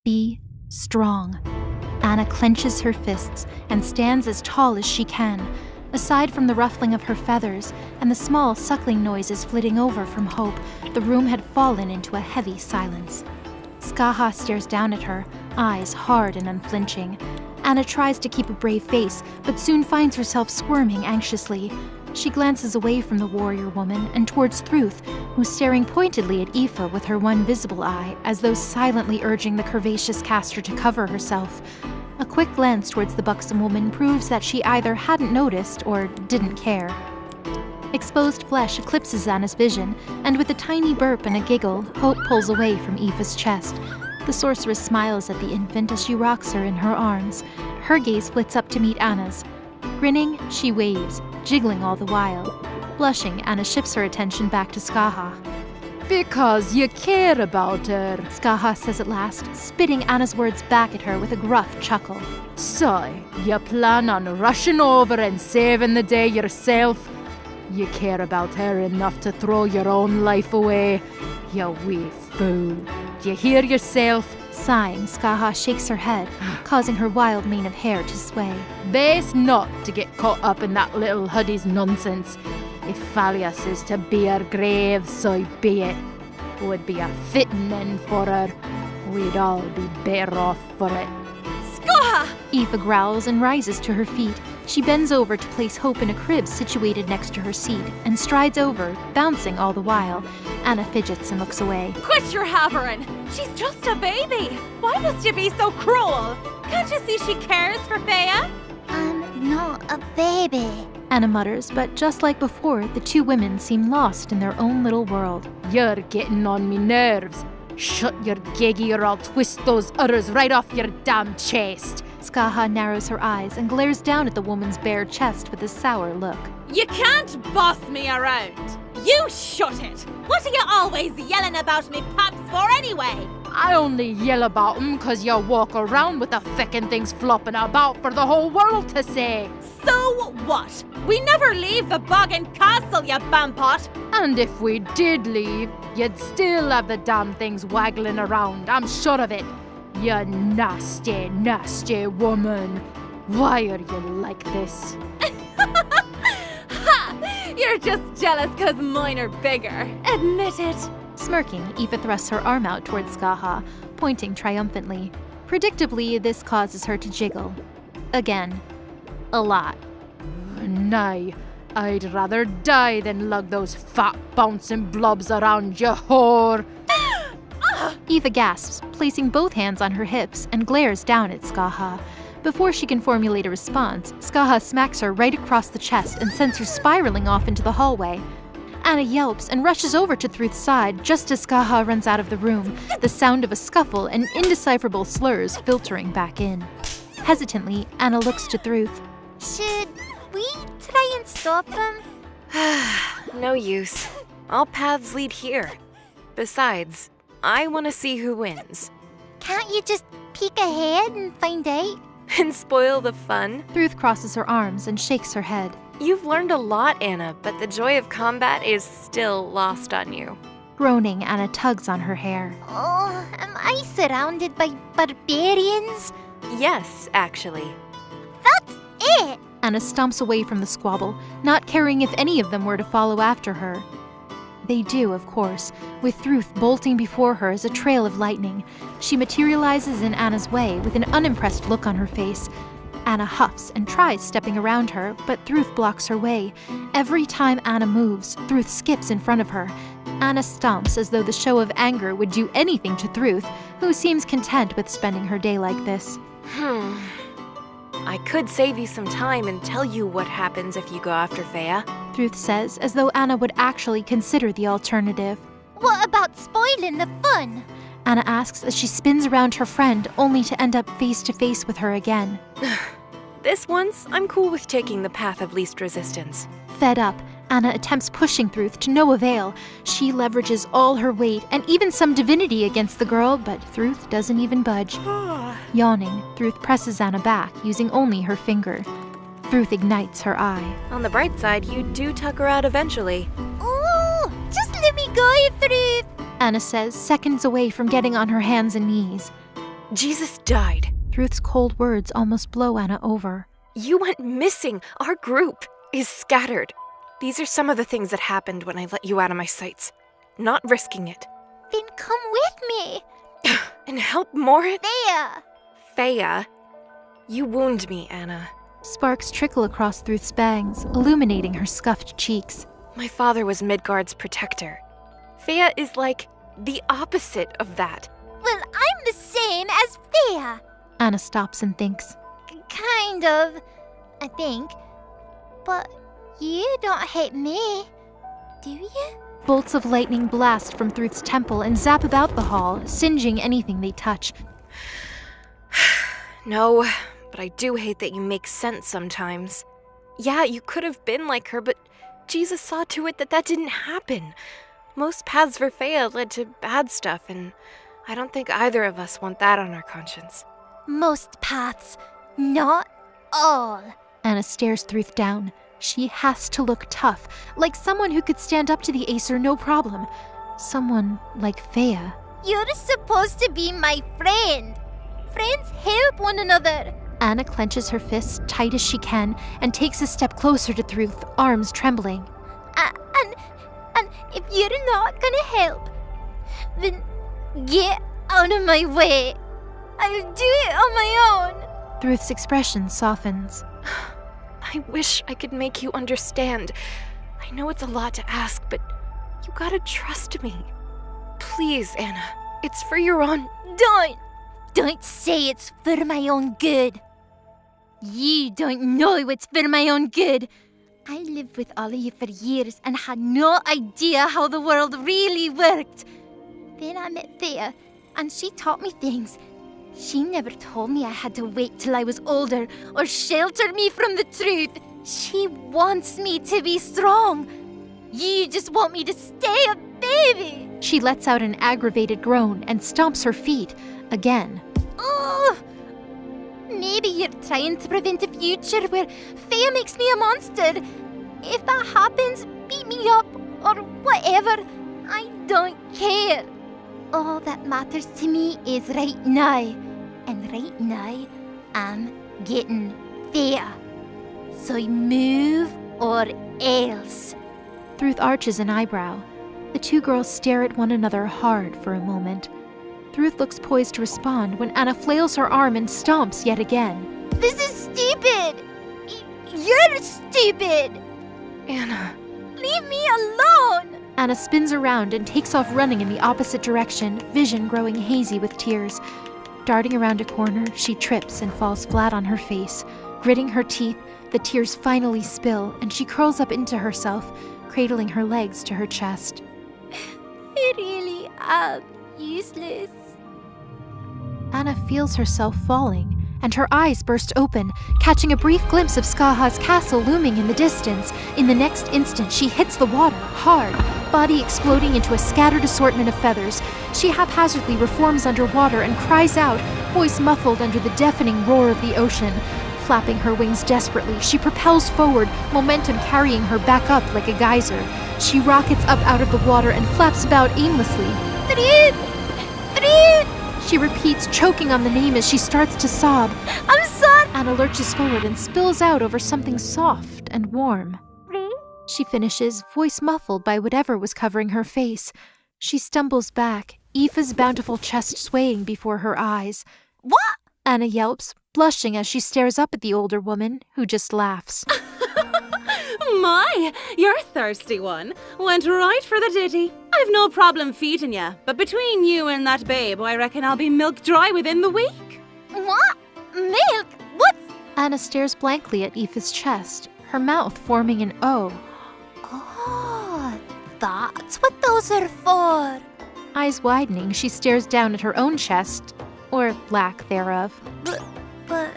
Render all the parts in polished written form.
Be strong. Anna clenches her fists and stands as tall as she can. Aside from the ruffling of her feathers and the small suckling noises flitting over from Hope, the room had fallen into a heavy silence. Skaha stares down at her, eyes hard and unflinching. Anna tries to keep a brave face, but soon finds herself squirming anxiously. She glances away from the warrior woman and towards Thruth, who's staring pointedly at Aoife with her one visible eye, as though silently urging the curvaceous caster to cover herself. A quick glance towards the buxom woman proves that she either hadn't noticed or didn't care. Exposed flesh eclipses Anna's vision, and with a tiny burp and a giggle, Hope pulls away from Aoife's chest. The sorceress smiles at the infant as she rocks her in her arms. Her gaze flits up to meet Anna's. Grinning, she waves, jiggling all the while. Blushing, Anna shifts her attention back to Skaha. Because you care about her, Skaha says at last, spitting Anna's words back at her with a gruff chuckle. So, you plan on rushing over and saving the day yourself? You care about her enough to throw your own life away? You wee fool. Do you hear yourself? Sighing, Skaha shakes her head, causing her wild mane of hair to sway. Best not to get caught up in that little hoodie's nonsense. If Phalius is to be her grave, so be it. Would be a fitting end for her. We'd all be better off for it. Skaha! Aoife growls and rises to her feet. She bends over to place Hope in a crib situated next to her seat and strides over, bouncing all the while. Anna fidgets and looks away. Quit your havering! She's just a baby! Why must you be so cruel? Can't you see she cares for Fea? I'm not a baby, Anna mutters, but just like before, the two women seem lost in their own little world. You're getting on me nerves. Shut your giggy or I'll twist those udders right off your damn chest. Skaha narrows her eyes and glares down at the woman's bare chest with a sour look. You can't boss me around! You shut it! What are you always yelling about me paps for anyway? I only yell about 'em 'cause you walk around with the feckin' things flopping about for the whole world to see. So what? We never leave the boggin' castle, you bampot! And if we did leave, you'd still have the damn things waggling around, I'm sure of it. You nasty, nasty woman. Why are you like this? Ha! You're just jealous 'cause mine are bigger. Admit it. Smirking, Aoife thrusts her arm out towards Skaha, pointing triumphantly. Predictably, this causes her to jiggle. Again. A lot. Nay, I'd rather die than lug those fat bouncing blobs around, you whore. Aoife gasps, placing both hands on her hips, and glares down at Skaha. Before she can formulate a response, Skaha smacks her right across the chest and sends her spiraling off into the hallway. Anna yelps and rushes over to Thruth's side just as Skaha runs out of the room, the sound of a scuffle and indecipherable slurs filtering back in. Hesitantly, Anna looks to Thruth. Should we try and stop them? No use. All paths lead here. Besides, I want to see who wins. Can't you just peek ahead and find out? And spoil the fun? Thruth crosses her arms and shakes her head. You've learned a lot, Anna, but the joy of combat is still lost on you. Groaning, Anna tugs on her hair. Oh, am I surrounded by barbarians? Yes, actually. That's it! Anna stomps away from the squabble, not caring if any of them were to follow after her. They do, of course, with Thruth bolting before her as a trail of lightning. She materializes in Anna's way with an unimpressed look on her face. Anna huffs and tries stepping around her, but Thruth blocks her way. Every time Anna moves, Thruth skips in front of her. Anna stomps as though the show of anger would do anything to Thruth, who seems content with spending her day like this. I could save you some time and tell you what happens if you go after Fea. Thruth says, as though Anna would actually consider the alternative. What about spoiling the fun? Anna asks as she spins around her friend, only to end up face to face with her again. This once, I'm cool with taking the path of least resistance. Fed up, Anna attempts pushing Thruth to no avail. She leverages all her weight and even some divinity against the girl, but Thruth doesn't even budge. Yawning, Thruth presses Anna back, using only her finger. Thruth ignites her eye. On the bright side, you do tuck her out eventually. Oh, just let me go through. Anna says, seconds away from getting on her hands and knees. Jesus died. Ruth's cold words almost blow Anna over. You went missing. Our group is scattered. These are some of the things that happened when I let you out of my sights. Not risking it. Then come with me. And help Moritz? There. Fea, you wound me, Anna. Sparks trickle across Ruth's bangs, illuminating her scuffed cheeks. My father was Midgard's protector. Fea is like the opposite of that. Well, I'm the same as Thea. Anna stops and thinks. Kind of, I think. But you don't hate me, do you? Bolts of lightning blast from Ruth's temple and zap about the hall, singeing anything they touch. No, but I do hate that you make sense sometimes. Yeah, you could have been like her, but Jesus saw to it that that didn't happen. Most paths for Fea led to bad stuff, and I don't think either of us want that on our conscience. Most paths, not all. Anna stares Ruth down. She has to look tough, like someone who could stand up to the Acer no problem. Someone like Fea. You're supposed to be my friend. Friends help one another. Anna clenches her fists tight as she can and takes a step closer to Ruth, arms trembling. And if you're not gonna help, then get out of my way. I'll do it on my own. Ruth's expression softens. I wish I could make you understand. I know it's a lot to ask, but you gotta trust me. Please, Anna. It's for your own... Don't say it's for my own good. You don't know it's for my own good. I lived with all of you for years and had no idea how the world really worked. Then I met Thea, and she taught me things. She never told me I had to wait till I was older or shelter me from the truth. She wants me to be strong. You just want me to stay a baby. She lets out an aggravated groan and stomps her feet again. Oh, maybe you're trying to prevent a future where Fea makes me a monster. If that happens, beat me up or whatever. I don't care. All that matters to me is right now. And right now, I'm getting Fea. So move or else. Ruth arches an eyebrow. The two girls stare at one another hard for a moment. Ruth looks poised to respond when Anna flails her arm and stomps yet again. This is stupid! You're stupid! Anna. Leave me alone! Anna spins around and takes off running in the opposite direction, vision growing hazy with tears. Darting around a corner, she trips and falls flat on her face. Gritting her teeth, the tears finally spill, and she curls up into herself, cradling her legs to her chest. I really am useless. Anna feels herself falling, and her eyes burst open, catching a brief glimpse of Skaha's castle looming in the distance. In the next instant, she hits the water, hard, body exploding into a scattered assortment of feathers. She haphazardly reforms underwater and cries out, voice muffled under the deafening roar of the ocean. Flapping her wings desperately, she propels forward, momentum carrying her back up like a geyser. She rockets up out of the water and flaps about aimlessly. Truth! She repeats, choking on the name as she starts to sob. I'm sorry! Anna lurches forward and spills out over something soft and warm. She finishes, voice muffled by whatever was covering her face. She stumbles back, Aoife's bountiful chest swaying before her eyes. What? Anna yelps, blushing as she stares up at the older woman, who just laughs. My, you're a thirsty one. Went right for the ditty. I've no problem feeding you, but between you and that babe, I reckon I'll be milk dry within the week. What? Milk? What? Anna stares blankly at Aoife's chest, her mouth forming an O. Oh, that's what those are for. Eyes widening, she stares down at her own chest, or lack thereof. But...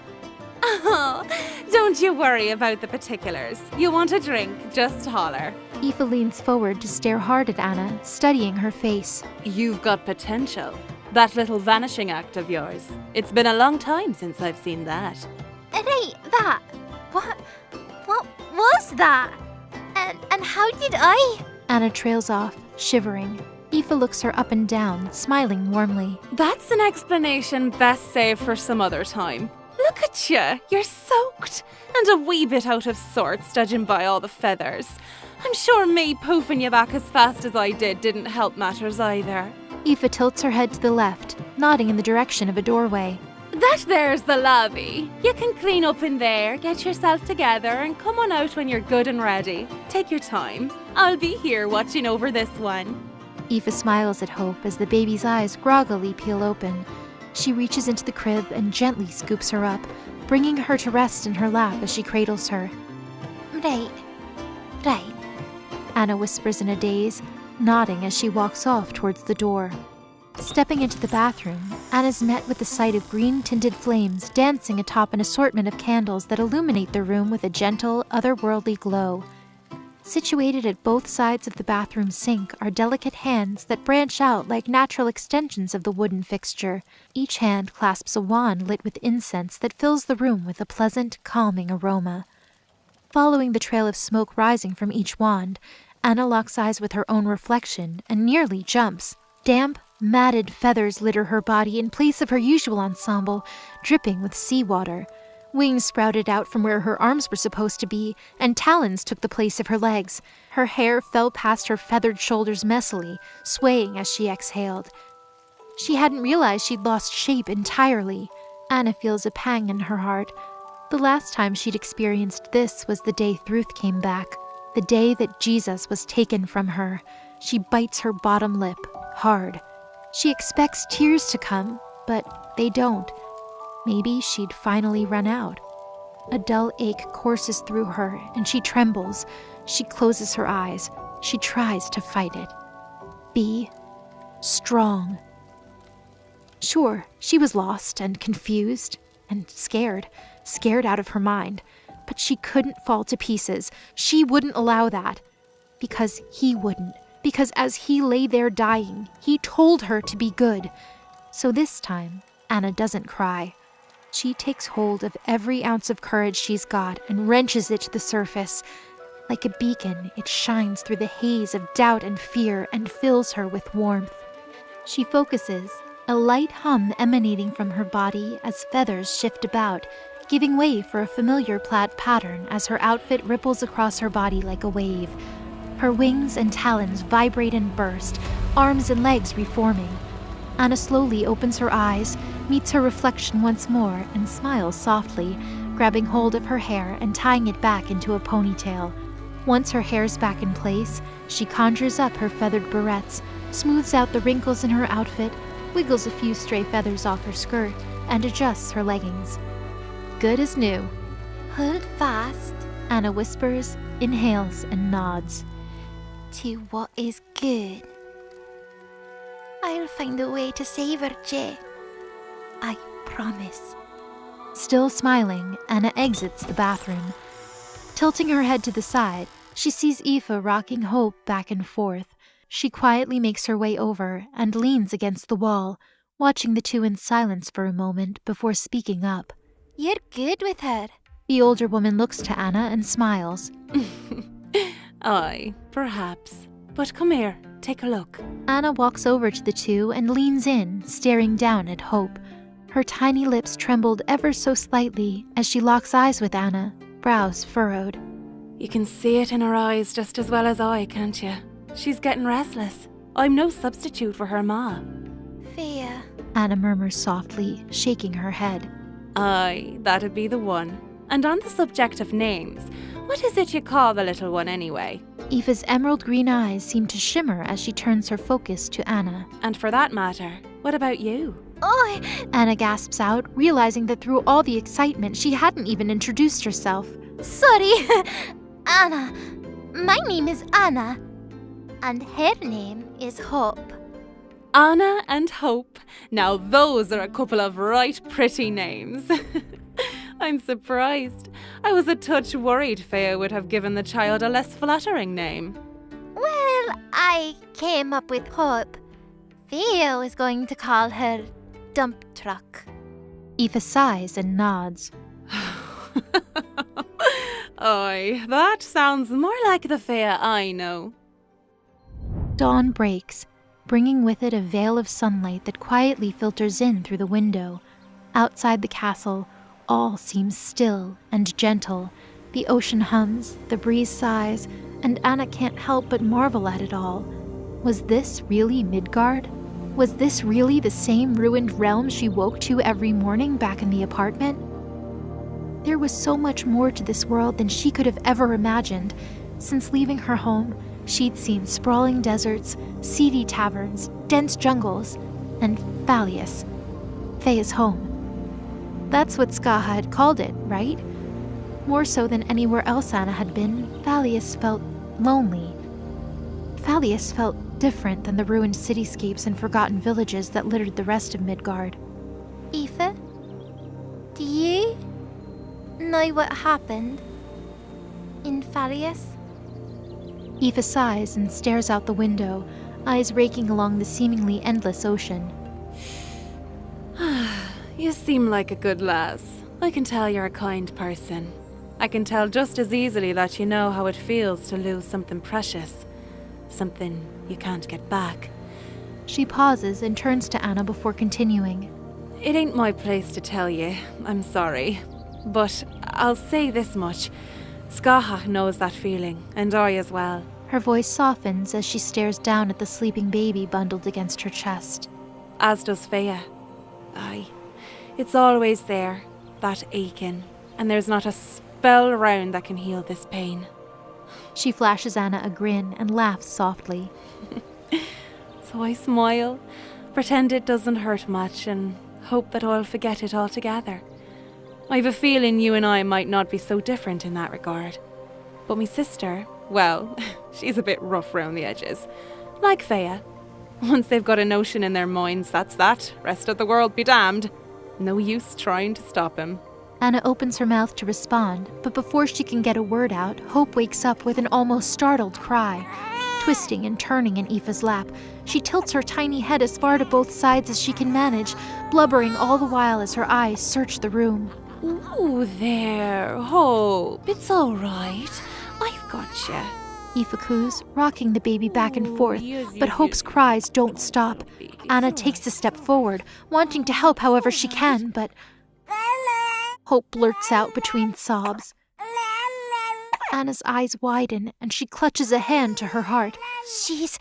Oh, don't you worry about the particulars. You want a drink, just holler. Aoife leans forward to stare hard at Anna, studying her face. You've got potential. That little vanishing act of yours. It's been a long time since I've seen that. Right, that. What was that? And how did I? Anna trails off, shivering. Aoife looks her up and down, smiling warmly. That's an explanation best saved for some other time. Look at you, you're soaked and a wee bit out of sorts, judging by all the feathers. I'm sure me poofing you back as fast as I didn't help matters either. Aoife tilts her head to the left, nodding in the direction of a doorway. That there's the lobby. You can clean up in there, get yourself together, and come on out when you're good and ready. Take your time. I'll be here watching over this one. Aoife smiles at Hope as the baby's eyes groggily peel open. She reaches into the crib and gently scoops her up, bringing her to rest in her lap as she cradles her. Right. Anna whispers in a daze, nodding as she walks off towards the door. Stepping into the bathroom, Anna's met with the sight of green-tinted flames dancing atop an assortment of candles that illuminate the room with a gentle, otherworldly glow. Situated at both sides of the bathroom sink are delicate hands that branch out like natural extensions of the wooden fixture. Each hand clasps a wand lit with incense that fills the room with a pleasant, calming aroma. Following the trail of smoke rising from each wand, Anna locks eyes with her own reflection and nearly jumps. Damp, matted feathers litter her body in place of her usual ensemble, dripping with seawater. Wings sprouted out from where her arms were supposed to be, and talons took the place of her legs. Her hair fell past her feathered shoulders messily, swaying as she exhaled. She hadn't realized she'd lost shape entirely. Anna feels a pang in her heart. The last time she'd experienced this was the day Thruth came back, the day that Jesus was taken from her. She bites her bottom lip, hard. She expects tears to come, but they don't. Maybe she'd finally run out. A dull ache courses through her, and she trembles. She closes her eyes. She tries to fight it. Be strong. Sure, she was lost and confused and scared out of her mind. But she couldn't fall to pieces. She wouldn't allow that. Because he wouldn't. Because as he lay there dying, he told her to be good. So this time, Anna doesn't cry. She takes hold of every ounce of courage she's got and wrenches it to the surface. Like a beacon, it shines through the haze of doubt and fear and fills her with warmth. She focuses, a light hum emanating from her body as feathers shift about, giving way for a familiar plaid pattern as her outfit ripples across her body like a wave. Her wings and talons vibrate and burst, arms and legs reforming. Anna slowly opens her eyes, meets her reflection once more, and smiles softly, grabbing hold of her hair and tying it back into a ponytail. Once her hair's back in place, she conjures up her feathered barrettes, smooths out the wrinkles in her outfit, wiggles a few stray feathers off her skirt, and adjusts her leggings. Good as new. Hold fast Anna whispers, inhales, and nods. to what is good. I'll find a way to save her, Jay. I promise. Still smiling, Anna exits the bathroom. Tilting her head to the side, she sees Aoife rocking Hope back and forth. She quietly makes her way over and leans against the wall, watching the two in silence for a moment before speaking up. You're good with her. The older woman looks to Anna and smiles. Aye, perhaps. But come here, take a look. Anna walks over to the two and leans in, staring down at Hope. Her tiny lips trembled ever so slightly as she locks eyes with Anna, brows furrowed. You can see it in her eyes just as well as I, can't you? She's getting restless. I'm no substitute for her ma. Fair. Anna murmurs softly, shaking her head. Aye, that'd be the one. And on the subject of names, what is it you call the little one anyway? Aoife's emerald green eyes seem to shimmer as she turns her focus to Anna. And for that matter, what about you? Oh, Anna gasps out, realizing that through all the excitement she hadn't even introduced herself. sorry. Anna. My name is Anna. And her name is Hope. Anna and Hope. Now those are a couple of right pretty names. I'm surprised. I was a touch worried Fea would have given the child a less flattering name. Well, I came up with Hope. Theo is going to call her Dump Truck. Aoife sighs and nods. Aye, that sounds more like the Fea I know. Dawn breaks. bringing with it a veil of sunlight that quietly filters in through the window. Outside the castle, all seems still and gentle. The ocean hums, the breeze sighs, and Anna can't help but marvel at it all. Was this really Midgard? Was this really the same ruined realm she woke to every morning back in the apartment? There was so much more to this world than she could have ever imagined. Since leaving her home, she'd seen sprawling deserts, seedy taverns, dense jungles, and Phalius, Fea's home. That's what Skaha had called it, right? More so than anywhere else Anna had been, Phalius felt lonely. Phalius felt different than the ruined cityscapes and forgotten villages that littered the rest of Midgard. Aoife? Do you know what happened in Phalius? Aoife sighs and stares out the window, eyes raking along the seemingly endless ocean. You seem like a good lass. I can tell you're a kind person. I can tell just as easily that you know how it feels to lose something precious. Something you can't get back. She pauses and turns to Anna before continuing. It ain't my place to tell you. I'm sorry. But I'll say this much. Skaha knows that feeling, and I as well. Her voice softens as she stares down at the sleeping baby bundled against her chest. As does Fea. Aye. It's always there, that aching, and there's not a spell around that can heal this pain. She flashes Anna a grin and laughs softly. So I smile, pretend it doesn't hurt much, and hope that I'll forget it altogether. I've a feeling you and I might not be so different in that regard. But my sister, well, she's a bit rough round the edges. Like Fea. Once they've got a notion in their minds, that's that. Rest of the world be damned. No use trying to stop him. Anna opens her mouth to respond, but before she can get a word out, Hope wakes up with an almost startled cry. Twisting and turning in Aoife's lap, she tilts her tiny head as far to both sides as she can manage, blubbering all the while as her eyes search the room. Ooh, there, Hope. It's all right. I've got you. Aoife coos, rocking the baby back and forth, but Hope's cries don't stop. Anna takes a step forward, wanting to help however she can, but Hope blurts out between sobs. Anna's eyes widen, and she clutches a hand to her heart. That's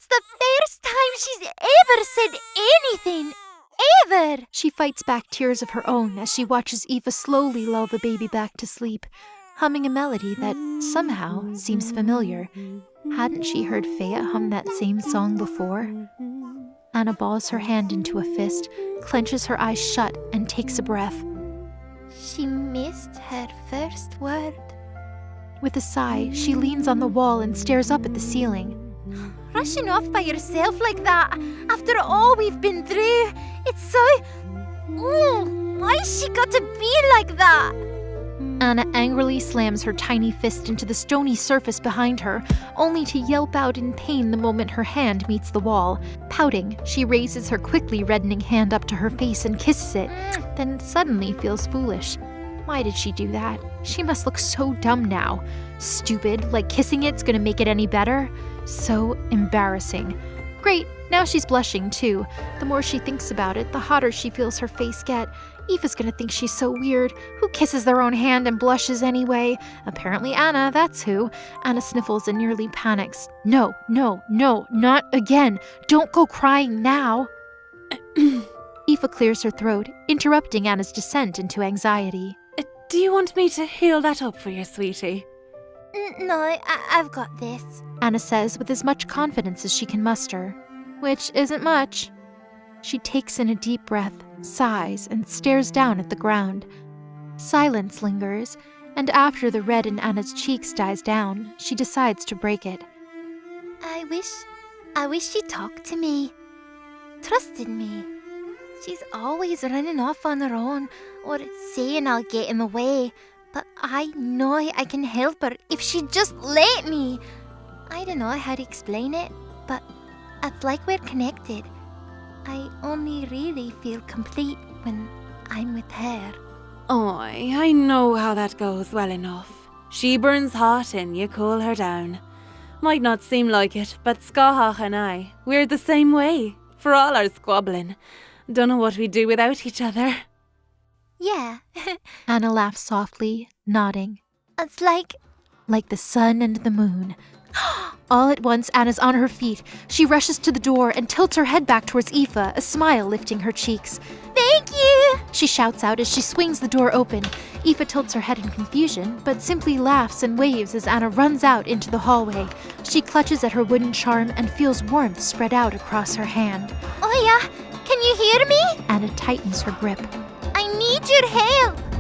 the first time she's ever said anything. Ever! She fights back tears of her own as she watches Aoife slowly lull the baby back to sleep, humming a melody that somehow seems familiar. Hadn't she heard Fea hum that same song before? Anna balls her hand into a fist, clenches her eyes shut, and takes a breath. She missed her first word. With a sigh, she leans on the wall and stares up at the ceiling. Rushing off by yourself like that, after all we've been through, it's so... why's she got to be like that? Anna angrily slams her tiny fist into the stony surface behind her, only to yelp out in pain the moment her hand meets the wall. Pouting, she raises her quickly reddening hand up to her face and kisses it, then suddenly feels foolish. Why did she do that? She must look so dumb now. Stupid, like kissing it's gonna make it any better? So embarrassing. Great, now she's blushing too. The more she thinks about it, the hotter she feels her face get. Aoife's gonna think she's so weird. Who kisses their own hand and blushes anyway? Apparently Anna, that's who. Anna sniffles and nearly panics. No, not again. Don't go crying now. Aoife clears her throat, interrupting Anna's descent into anxiety. Do you want me to heal that up for you, sweetie? No, I've got this. Anna says with as much confidence as she can muster. Which isn't much. She takes in a deep breath, sighs, and stares down at the ground. Silence lingers, and after the red in Anna's cheeks dies down, she decides to break it. I wish she talked to me. Trusted me. She's always running off on her own, or saying I'll get in the way. But I know I can help her if she just let me. I don't know how to explain it, but it's like we're connected. I only really feel complete when I'm with her. I know how that goes well enough. She burns hot and you cool her down. Might not seem like it, but Skahach and I, we're the same way. For all our squabbling. Dunno what we'd do without each other. Yeah, Anna laughs softly, nodding. it's like Like the sun and the moon. All at once, Anna's on her feet. She rushes to the door and tilts her head back towards Aoife, a smile lifting her cheeks. thank you. She shouts out as she swings the door open. Aoife tilts her head in confusion, but simply laughs and waves as Anna runs out into the hallway. She clutches at her wooden charm and feels warmth spread out across her hand. Oh yeah, can you hear me? Anna tightens her grip. I need your help.